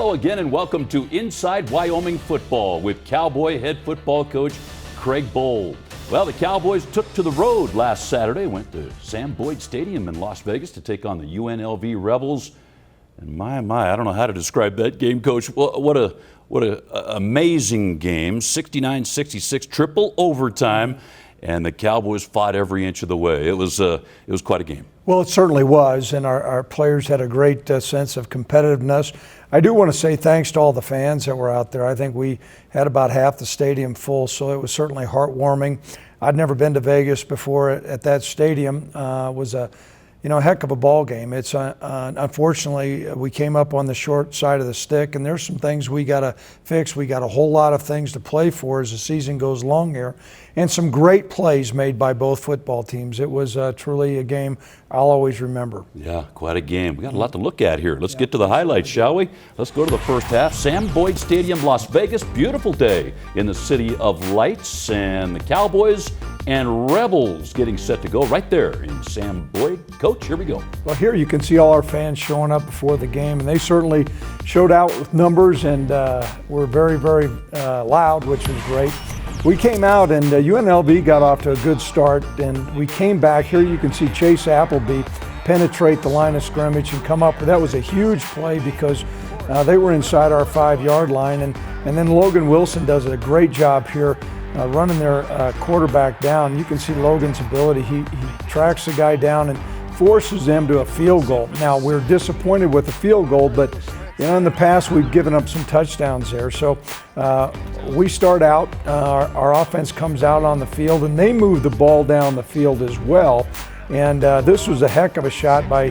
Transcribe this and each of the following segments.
Hello again and welcome to Inside Wyoming Football with Cowboy head football coach Craig Bohl. Well, the Cowboys took to the road last Saturday, went to Sam Boyd Stadium in Las Vegas to take on the UNLV Rebels. And my, I don't know how to describe that game, Coach. What a amazing game, 69-66, triple overtime, and the Cowboys fought every inch of the way. It was quite a game. Well, it certainly was, and our players had a great sense of competitiveness. I do want to say thanks to all the fans that were out there. I think we had about half the stadium full, so it was certainly heartwarming. I'd never been to Vegas before at that stadium. It was a heck of a ball game. It's unfortunately we came up on the short side of the stick, and there's some things we got to fix. We got a whole lot of things to play for as the season goes along here, and some great plays made by both football teams. It was truly a game I'll always remember. Yeah, quite a game. We got a lot to look at here. Let's get to the highlights, shall we? Let's go to the first half. Sam Boyd Stadium, Las Vegas. Beautiful day in the City of Lights, and the Cowboys and Rebels getting set to go right there in Sam Boyd. Coach, here we go. Well, here you can see all our fans showing up before the game, and they certainly showed out with numbers and were very, very loud, which was great. We came out, and UNLV got off to a good start, and we came back. Here you can see Chase Appleby penetrate the line of scrimmage and come up. That was a huge play because they were inside our 5-yard line, and then Logan Wilson does a great job here running their quarterback down. You can see Logan's ability. He tracks the guy down and forces them to a field goal. Now, we're disappointed with the field goal, but in the past we've given up some touchdowns there. So we start out, our offense comes out on the field, and they move the ball down the field as well. And this was a heck of a shot by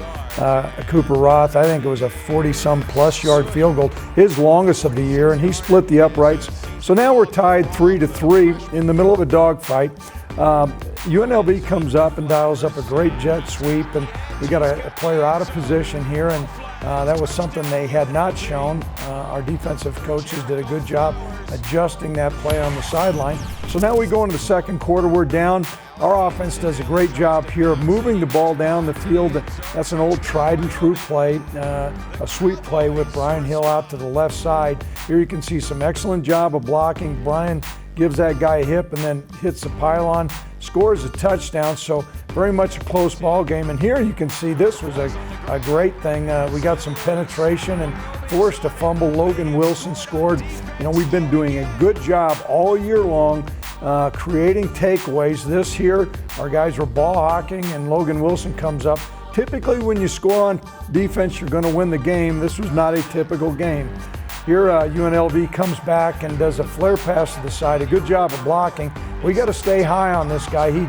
Cooper Roth. I think it was a 40-some-plus yard field goal, his longest of the year, and he split the uprights. So now we're tied 3-3 in the middle of a dogfight. UNLV comes up and dials up a great jet sweep, and we got a player out of position here, and that was something they had not shown. Our defensive coaches did a good job adjusting that play on the sideline. So now we go into the second quarter. We're down. Our offense does a great job here of moving the ball down the field. That's an old tried and true play, a sweep play with Brian Hill out to the left side. Here you can see some excellent job of blocking. Brian gives that guy a hip and then hits the pylon, scores a touchdown. So very much a close ball game. And here you can see this was a great thing. We got some penetration and forced a fumble. Logan Wilson scored. We've been doing a good job all year long creating takeaways. This here, our guys were ball hawking, and Logan Wilson comes up. Typically when you score on defense, you're going to win the game. This was not a typical game. Here UNLV comes back and does a flare pass to the side. A good job of blocking. We got to stay high on this guy. He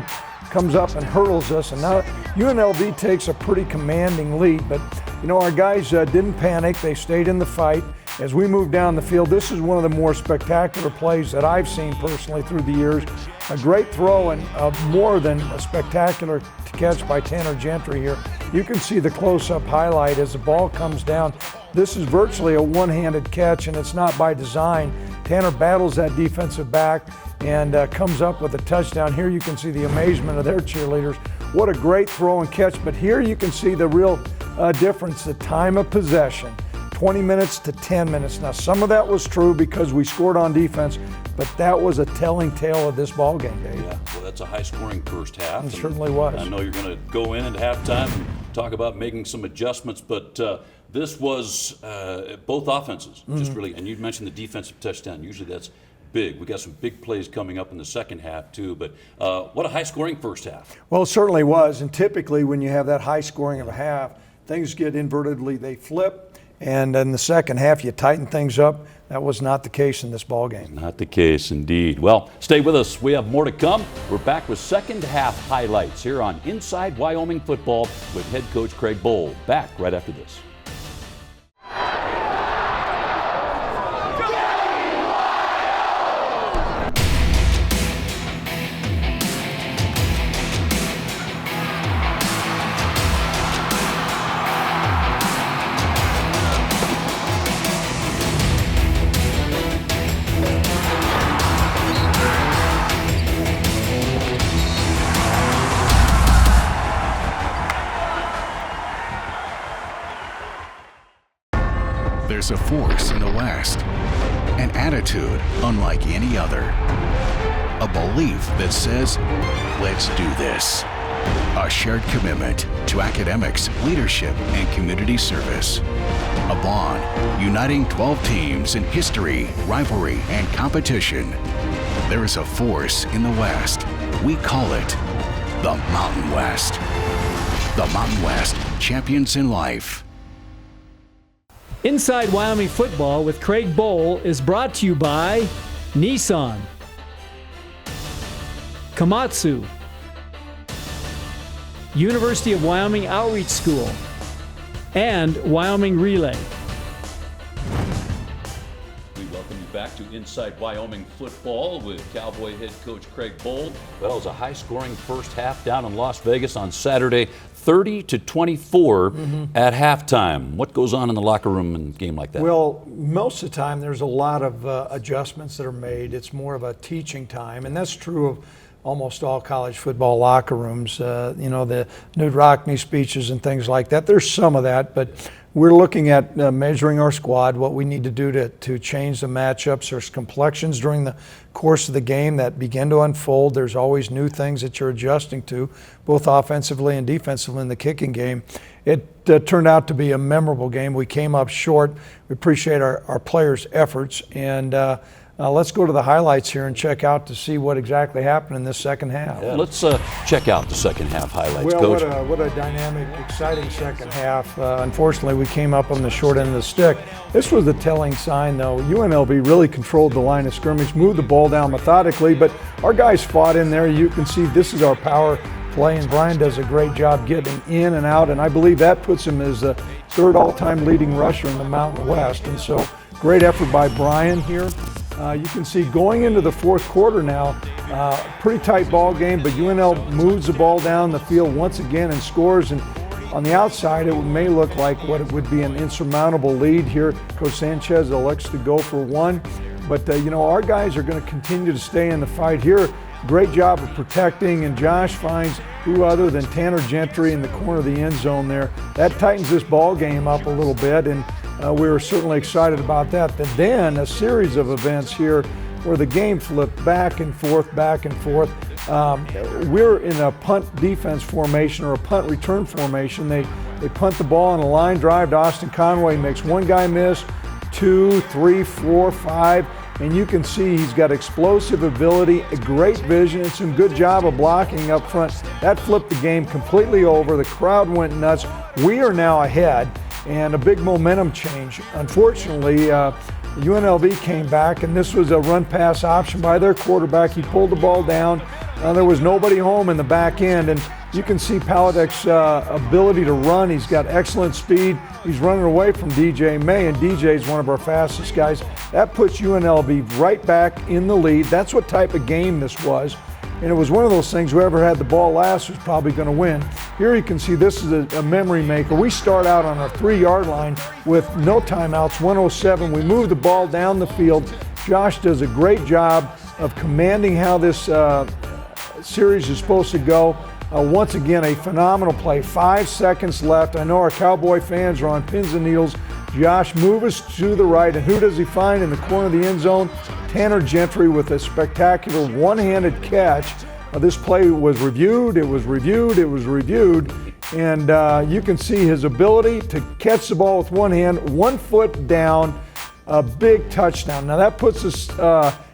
comes up and hurdles us, and now UNLV takes a pretty commanding lead. But our guys didn't panic. They stayed in the fight. As we move down the field, this is one of the more spectacular plays that I've seen personally through the years. A great throw and more than a spectacular catch by Tanner Gentry here. You can see the close-up highlight as the ball comes down. This is virtually a one-handed catch, and it's not by design. Tanner battles that defensive back and comes up with a touchdown. Here you can see the amazement of their cheerleaders. What a great throw and catch, but here you can see the real difference, the time of possession. 20 minutes to 10 minutes. Now, some of that was true because we scored on defense, but that was a telling tale of this ball game, Dave. Yeah, well, that's a high-scoring first half. It certainly was. I know you're going to go in at halftime and talk about making some adjustments, but this was both offenses just really, and you mentioned the defensive touchdown. Usually that's big. We got some big plays coming up in the second half too, but what a high-scoring first half. Well, it certainly was, and typically when you have that high scoring of a half, things get invertedly, they flip. And in the second half, you tighten things up. That was not the case in this ball game. Not the case, indeed. Well, stay with us. We have more to come. We're back with second half highlights here on Inside Wyoming Football with head coach Craig Bohl. Back right after this. is a force in the West, an attitude unlike any other, a belief that says, let's do this, a shared commitment to academics, leadership, and community service, a bond uniting 12 teams in history, rivalry, and competition. There is a force in the West. We call it the Mountain West. The Mountain West, champions in life. Inside Wyoming Football with Craig Bohl is brought to you by Nissan, Komatsu, University of Wyoming Outreach School, and Wyoming Relay. We welcome you back to Inside Wyoming Football with Cowboy head coach Craig Bohl. Well, it was a high-scoring first half down in Las Vegas on Saturday, 30-24 at halftime. What goes on in the locker room in a game like that? Well, most of the time there's a lot of adjustments that are made. It's more of a teaching time, and that's true of almost all college football locker rooms. The Newt Rockne speeches and things like that. There's some of that, but we're looking at measuring our squad, what we need to do to change the matchups. There's complexions during the course of the game that begin to unfold. There's always new things that you're adjusting to, both offensively and defensively in the kicking game. It turned out to be a memorable game. We came up short. We appreciate our players' efforts, and let's go to the highlights here and check out to see what exactly happened in this second half. Yeah, let's check out the second half highlights, well, Coach. What a dynamic, exciting second half. Unfortunately, we came up on the short end of the stick. This was the telling sign, though. UNLV really controlled the line of scrimmage, moved the ball down methodically, but our guys fought in there. You can see this is our power play, and Brian does a great job getting in and out, and I believe that puts him as the third all-time leading rusher in the Mountain West. And so, great effort by Brian here. You can see going into the fourth quarter now, pretty tight ball game, but UNL moves the ball down the field once again and scores. And on the outside, it may look like what it would be an insurmountable lead here. Coach Sanchez elects to go for one. But, our guys are going to continue to stay in the fight here. Great job of protecting, and Josh finds who other than Tanner Gentry in the corner of the end zone there. That tightens this ball game up a little bit, and we were certainly excited about that. But then a series of events here where the game flipped back and forth. We're in a punt defense formation or a punt return formation. They punt the ball on a line drive to Austin Conway, makes one guy miss, 2, 3, 4, 5. And you can see he's got explosive ability, a great vision, and some good job of blocking up front. That flipped the game completely over. The crowd went nuts. We are now ahead, and a big momentum change. Unfortunately, UNLV came back, and this was a run-pass option by their quarterback. He pulled the ball down. There was nobody home in the back end, and you can see Paladek's ability to run. He's got excellent speed. He's running away from DJ May, and DJ is one of our fastest guys. That puts UNLV right back in the lead. That's what type of game this was. And it was one of those things, whoever had the ball last was probably going to win. Here you can see this is a memory maker. We start out on our 3-yard line with no timeouts, 107. We move the ball down the field. Josh does a great job of commanding how this series is supposed to go. Once again, a phenomenal play. 5 seconds left. I know our Cowboy fans are on pins and needles. Josh moves to the right, and who does he find in the corner of the end zone? Tanner Gentry with a spectacular one-handed catch. This play was reviewed, it was reviewed, and you can see his ability to catch the ball with one hand, 1 foot down, a big touchdown. Now that puts us,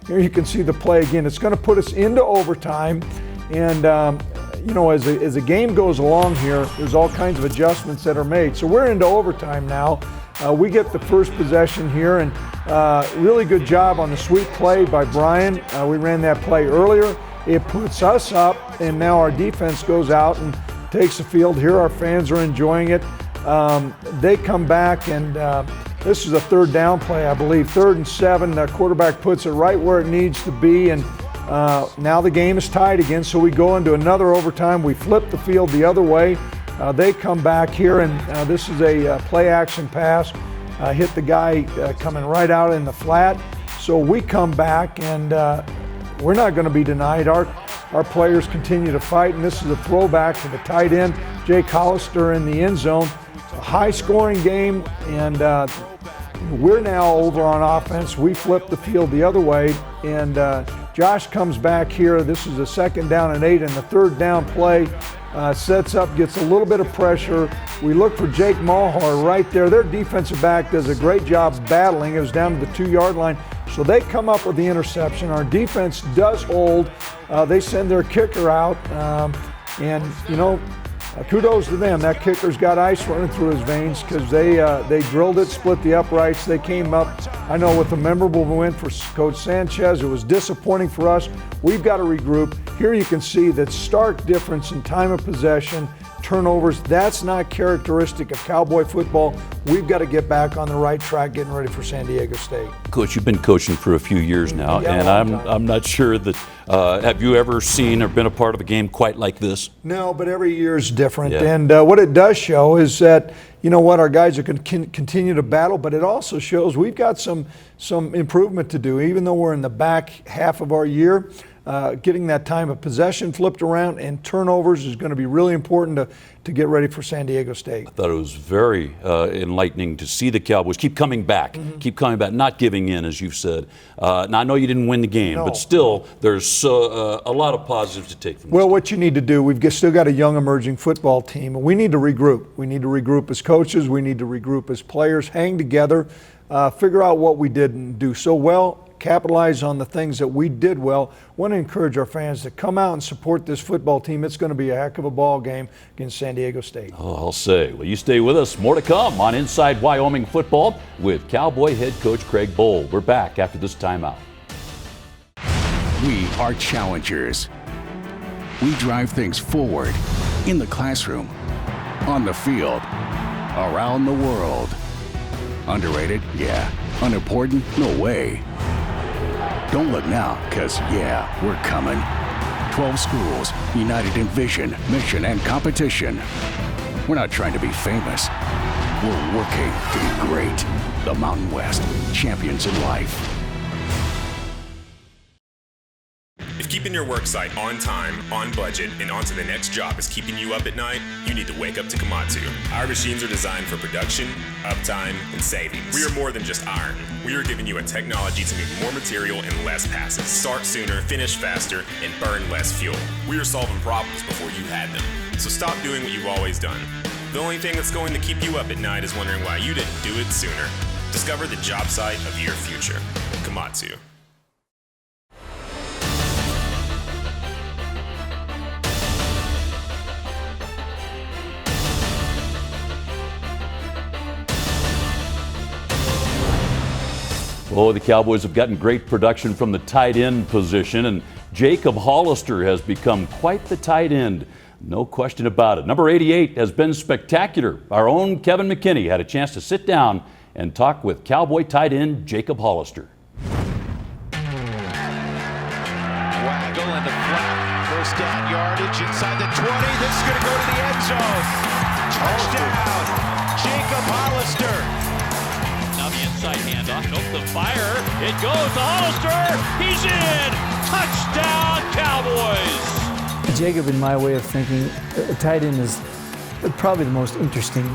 here you can see the play again. It's going to put us into overtime, and as the game goes along here, there's all kinds of adjustments that are made. So we're into overtime now. We get the first possession here, and really good job on the sweep play by Brian. We ran that play earlier. It puts us up, and now our defense goes out and takes the field. Here our fans are enjoying it. They come back, and this is a third down play, I believe. 3rd and 7. The quarterback puts it right where it needs to be, and now the game is tied again, so we go into another overtime. We flip the field the other way. They come back here, and this is a play-action pass. Hit the guy coming right out in the flat. So we come back, and we're not going to be denied. Our players continue to fight, and this is a throwback to the tight end, Jake Hollister, in the end zone. It's a high-scoring game, and we're now over on offense. We flip the field the other way, and Josh comes back here. This is a 2nd down and 8, and the 3rd down play sets up, gets a little bit of pressure. We look for Jake Mulhar right there. Their defensive back does a great job battling. It was down to the 2-yard line. So they come up with the interception. Our defense does hold. They send their kicker out. And, you know, kudos to them. That kicker's got ice running through his veins because they drilled it, split the uprights. They came up, I know, with a memorable win for Coach Sanchez. It was disappointing for us. We've got to regroup. Here you can see that stark difference in time of possession, turnovers. That's not characteristic of Cowboy football. We've got to get back on the right track, getting ready for San Diego State. Coach, you've been coaching for a few years now, and I'm not sure that have you ever seen or been a part of a game quite like this? No, but every year is different. Yeah. And what it does show is that, you know what, our guys are going to continue to battle, but it also shows we've got some improvement to do. Even though we're in the back half of our year, getting that time of possession flipped around and turnovers is going to be really important to get ready for San Diego State. I thought it was very enlightening to see the Cowboys keep coming back, not giving in, as you've said. Now, I know you didn't win the game, but still, there's a lot of positives to take from this. Well, what you need to do, we've still got a young emerging football team, and we need to regroup. We need to regroup as coaches. We need to regroup as players, hang together, figure out what we didn't do so well, capitalize on the things that we did well. Want to encourage our fans to come out and support this football team. It's going to be a heck of a ball game against San Diego State. Oh, I'll say. Well, you stay with us. More to come on Inside Wyoming Football with Cowboy head coach Craig Bohl. We're back after this timeout. We are challengers. We drive things forward in the classroom, on the field, around the world. Underrated? Yeah. Unimportant? No way. Don't look now, because, yeah, we're coming. 12 schools, united in vision, mission, and competition. We're not trying to be famous. We're working to be great. The Mountain West, champions in life. If keeping your work site on time, on budget, and onto the next job is keeping you up at night, you need to wake up to Komatsu. Our machines are designed for production, uptime, and savings. We are more than just iron. We are giving you a technology to move more material in less passes, start sooner, finish faster, and burn less fuel. We are solving problems before you had them. So stop doing what you've always done. The only thing that's going to keep you up at night is wondering why you didn't do it sooner. Discover the job site of your future. Komatsu. Oh, the Cowboys have gotten great production from the tight end position, and Jacob Hollister has become quite the tight end. No question about it. Number 88 has been spectacular. Our own Kevin McKinney had a chance to sit down and talk with Cowboy tight end Jacob Hollister. Waggle in the flat. First down yardage inside the 20. This is going to go to the end zone. Touchdown, Jacob Hollister. Now the inside handoff, nope, the fire, it goes to Hollister, he's in, touchdown Cowboys! Jacob, in my way of thinking, a tight end is probably the most interesting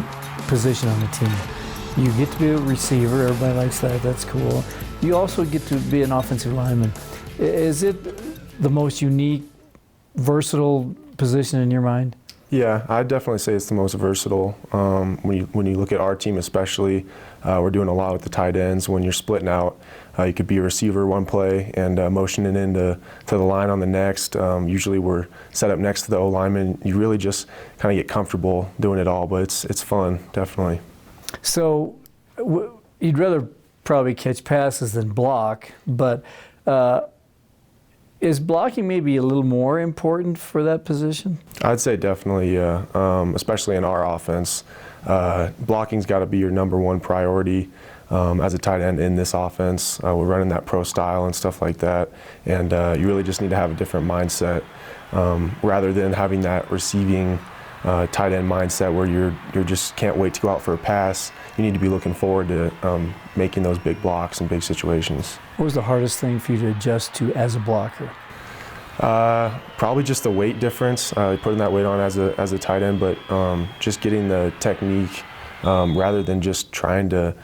position on the team. You get to be a receiver, everybody likes that, that's cool. You also get to be an offensive lineman. Is it the most unique, versatile position in your mind? Yeah, I'd definitely say it's the most versatile. When you look at our team especially, we're doing a lot with the tight ends. When you're splitting out, you could be a receiver one play and motioning into the line on the next. Usually we're set up next to the O-lineman. You really just kind of get comfortable doing it all, but it's fun, definitely. So you'd rather probably catch passes than block, but is blocking maybe a little more important for that position? I'd say definitely, yeah, especially in our offense. Blocking's got to be your number one priority as a tight end in this offense. We're running that pro style and stuff like that, and you really just need to have a different mindset rather than having that receiving tight end mindset where you just can't wait to go out for a pass. You need to be looking forward to making those big blocks in big situations. What was the hardest thing for you to adjust to as a blocker? Probably just the weight difference, putting that weight on as a tight end, but just getting the technique rather than just trying to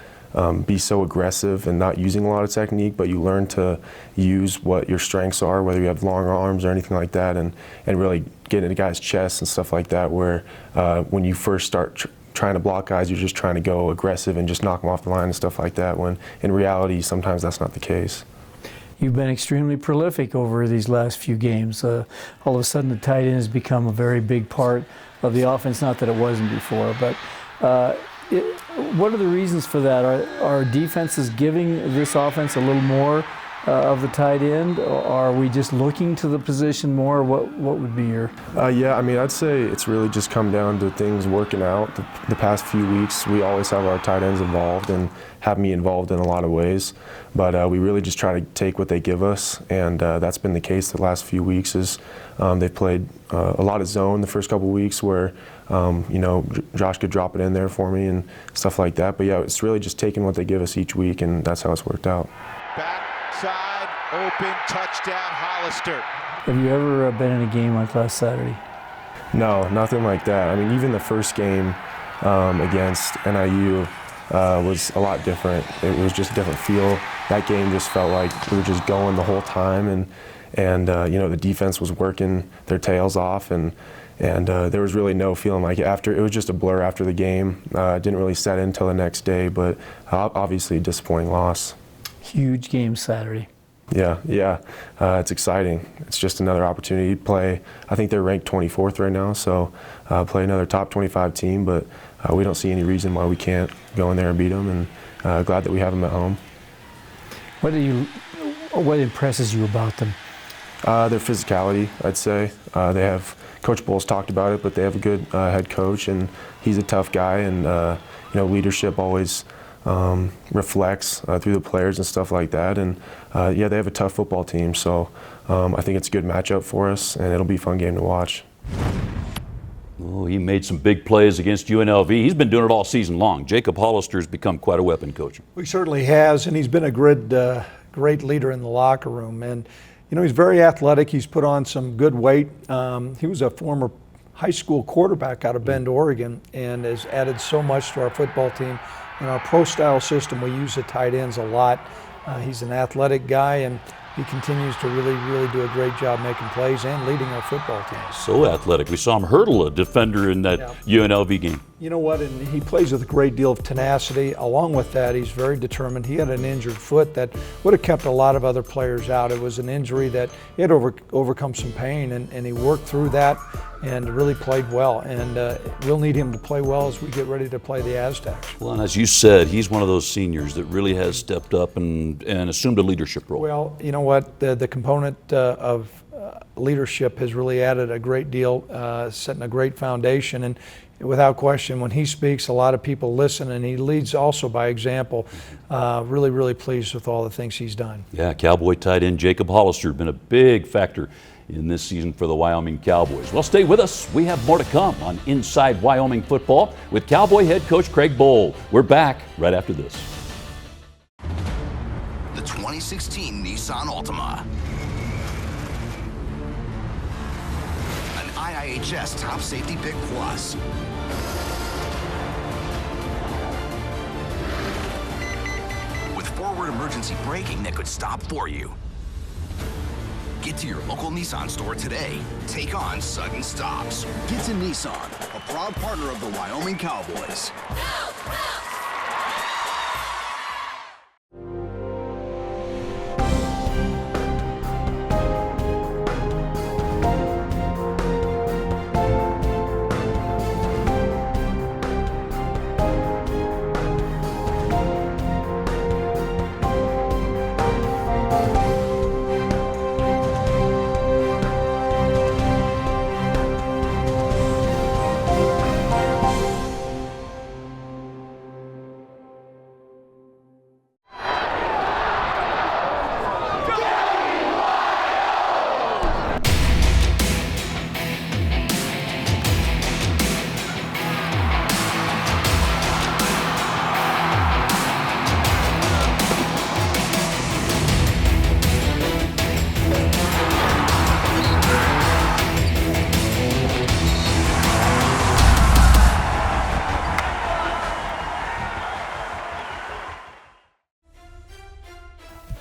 be so aggressive and not using a lot of technique, but you learn to use what your strengths are, whether you have long arms or anything like that, and really get into guys' chests and stuff like that, where when you first start trying to block guys, you're just trying to go aggressive and just knock them off the line and stuff like that, when in reality, sometimes that's not the case. You've been extremely prolific over these last few games. All of a sudden, the tight end has become a very big part of the offense, not that it wasn't before, but what are the reasons for that? Are defenses giving this offense a little more of the tight end, or are we just looking to the position more? What would be your? Yeah, I mean, I'd say it's really just come down to things working out. The past few weeks, we always have our tight ends involved and have me involved in a lot of ways, but we really just try to take what they give us, and that's been the case the last few weeks. Is they've played a lot of zone the first couple of weeks, where you know, Josh could drop it in there for me and stuff like that. But yeah, it's really just taking what they give us each week, and that's how it's worked out. Backside, open, touchdown, Hollister. Have you ever been in a game like last Saturday? No, nothing like that. I mean, even the first game against NIU was a lot different. It was just a different feel. That game just felt like we were just going the whole time, and you know, the defense was working their tails off, and there was really no feeling like it was just a blur after the game. Didn't really set in until the next day, but obviously a disappointing loss. Huge game Saturday. Yeah, it's exciting. It's just another opportunity to play. I think they're ranked 24th right now, so play another top 25 team, but we don't see any reason why we can't go in there and beat them, and glad that we have them at home. What impresses you about them? Their physicality, I'd say. They have, Coach Bohl's talked about it, but they have a good head coach, and he's a tough guy, and you know, leadership always reflects through the players and stuff like that. And yeah, they have a tough football team, so I think it's a good matchup for us, and it'll be a fun game to watch. Oh, he made some big plays against UNLV. He's been doing it all season long. Jacob Hollister's become quite a weapon, Coach. He certainly has, and he's been a great leader in the locker room. And you know, he's very athletic. He's put on some good weight. He was a former high school quarterback out of Bend, Oregon, and has added so much to our football team. In our pro-style system, we use the tight ends a lot. He's an athletic guy, and he continues to really do a great job making plays and leading our football team. So athletic. We saw him hurdle a defender in that UNLV game. You know what, and he plays with a great deal of tenacity. Along with that, he's very determined. He had an injured foot that would have kept a lot of other players out. It was an injury that he had overcome some pain, and he worked through that and really played well. And we'll need him to play well as we get ready to play the Aztecs. Well, and as you said, he's one of those seniors that really has stepped up and assumed a leadership role. Well, you know what, the component of leadership has really added a great deal, setting a great foundation. And without question, when he speaks, a lot of people listen, and he leads also by example. Really pleased with all the things he's done. Yeah, Cowboy tight end Jacob Hollister been a big factor in this season for the Wyoming Cowboys. Well, stay with us. We have more to come on Inside Wyoming Football with Cowboy head coach Craig Bohl. We're back right after this. The 2016 Nissan Altima. An IIHS Top Safety Pick Plus. With forward emergency braking that could stop for you. Get to your local Nissan store today. Take on sudden stops. Get to Nissan, a proud partner of the Wyoming Cowboys.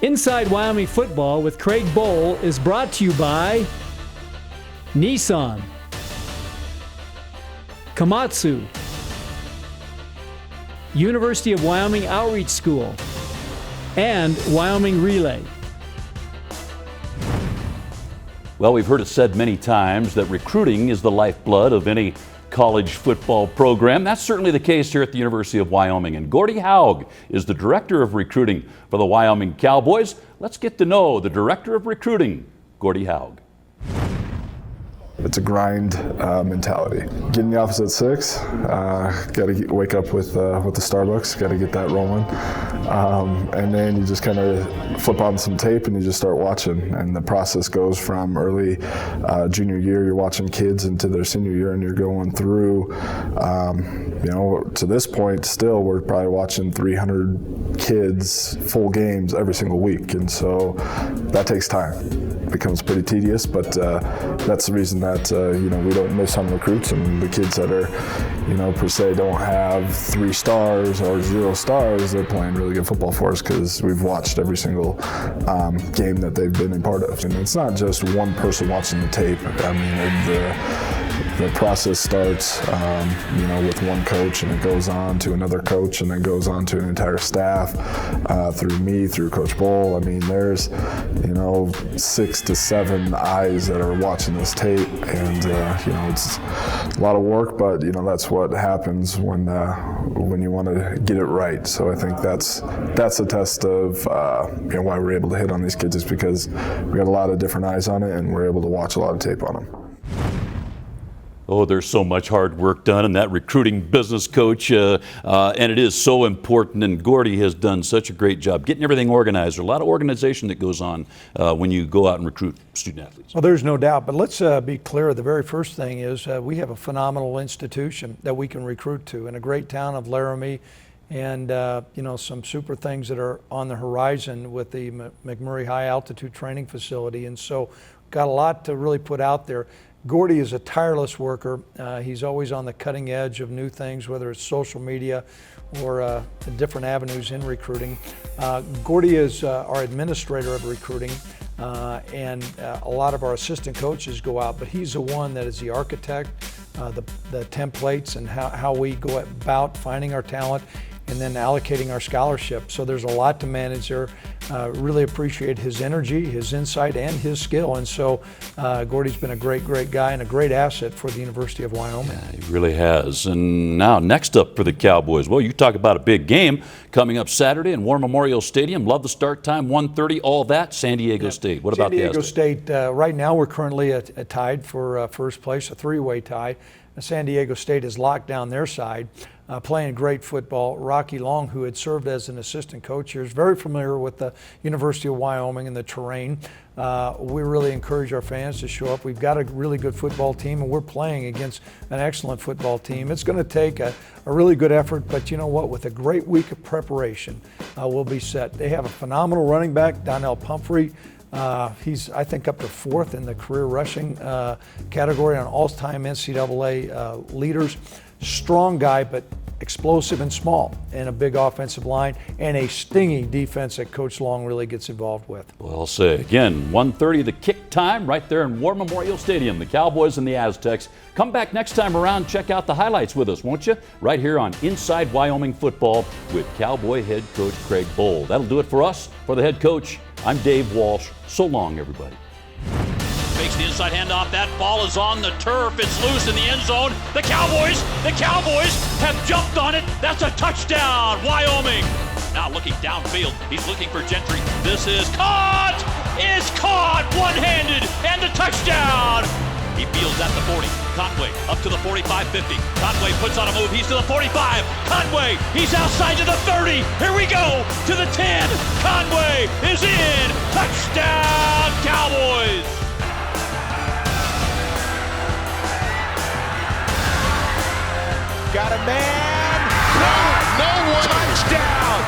Inside Wyoming Football with Craig Bohl is brought to you by Nissan, Komatsu, University of Wyoming Outreach School, and Wyoming Relay. Well, we've heard it said many times that recruiting is the lifeblood of any college football program. That's certainly the case here at the University of Wyoming. And Gordy Haug is the Director of Recruiting for the Wyoming Cowboys. Let's get to know the Director of Recruiting, Gordy Haug. It's a grind mentality. Get in the office at 6. Got to wake up with the Starbucks. Got to get that rolling, and then you just kind of flip on some tape and you just start watching. And the process goes from early junior year, you're watching kids, into their senior year, and you're going through. To this point, still we're probably watching 300 kids full games every single week, and so that takes time. It becomes pretty tedious, but that's the reason that we don't miss on recruits, and the kids that are per se don't have 3 stars or 0 stars, they're playing really good football for us because we've watched every single game that they've been a part of. And it's not just one person watching the tape. I mean, the process starts with one coach, and it goes on to another coach, and then goes on to an entire staff, through me, through Coach Bohl. I mean, there's 6 to 7 eyes that are watching this tape, and it's a lot of work, but that's what happens when you want to get it right. So I think that's a test of why we're able to hit on these kids, is because we got a lot of different eyes on it, and we're able to watch a lot of tape on them. Oh, there's so much hard work done in that recruiting business, Coach, and it is so important, and Gordy has done such a great job getting everything organized. There's a lot of organization that goes on when you go out and recruit student athletes. Well, there's no doubt, but let's be clear. The very first thing is we have a phenomenal institution that we can recruit to in a great town of Laramie, and some super things that are on the horizon with the McMurray High Altitude Training Facility, and so got a lot to really put out there. Gordy is a tireless worker. He's always on the cutting edge of new things, whether it's social media or different avenues in recruiting. Gordy is our administrator of recruiting, and a lot of our assistant coaches go out, but he's the one that is the architect, the templates, and how we go about finding our talent and then allocating our scholarship. So there's a lot to manage there. Really appreciate his energy, his insight, and his skill. And so Gordy's been a great, great guy and a great asset for the University of Wyoming. Yeah, he really has. And now next up for the Cowboys, well, you talk about a big game coming up Saturday in War Memorial Stadium. Love the start time, 1:30, all that. San Diego State. What about the Aztecs? San Diego State, right now we're currently tied for first place, a 3-way tie. San Diego State is locked down their side, playing great football. Rocky Long, who had served as an assistant coach here, is very familiar with the University of Wyoming and the terrain. We really encourage our fans to show up. We've got a really good football team, and we're playing against an excellent football team. It's going to take a really good effort, but you know what? With a great week of preparation, we'll be set. They have a phenomenal running back, Donnell Pumphrey. He's, I think, up to 4th in the career rushing category on all-time NCAA leaders. Strong guy, but explosive and small, and a big offensive line, and a stinging defense that Coach Long really gets involved with. Well, I'll say again, 1:30 the kick time right there in War Memorial Stadium. The Cowboys and the Aztecs. Come back next time around, check out the highlights with us, won't you? Right here on Inside Wyoming Football with Cowboy head coach Craig Bohl. That'll do it for us. For the head coach, I'm Dave Walsh. So long, everybody. Makes the inside handoff. That ball is on the turf. It's loose in the end zone. The Cowboys have jumped on it. That's a touchdown, Wyoming. Now looking downfield. He's looking for Gentry. This is caught. Is caught one-handed, and the touchdown. He fields at the 40. Conway up to the 45-50. Conway puts on a move. He's to the 45. Conway, he's outside to the 30. Here we go to the 10. Conway is in. Touchdown, Cowboys. Got a man. No way. Touchdown.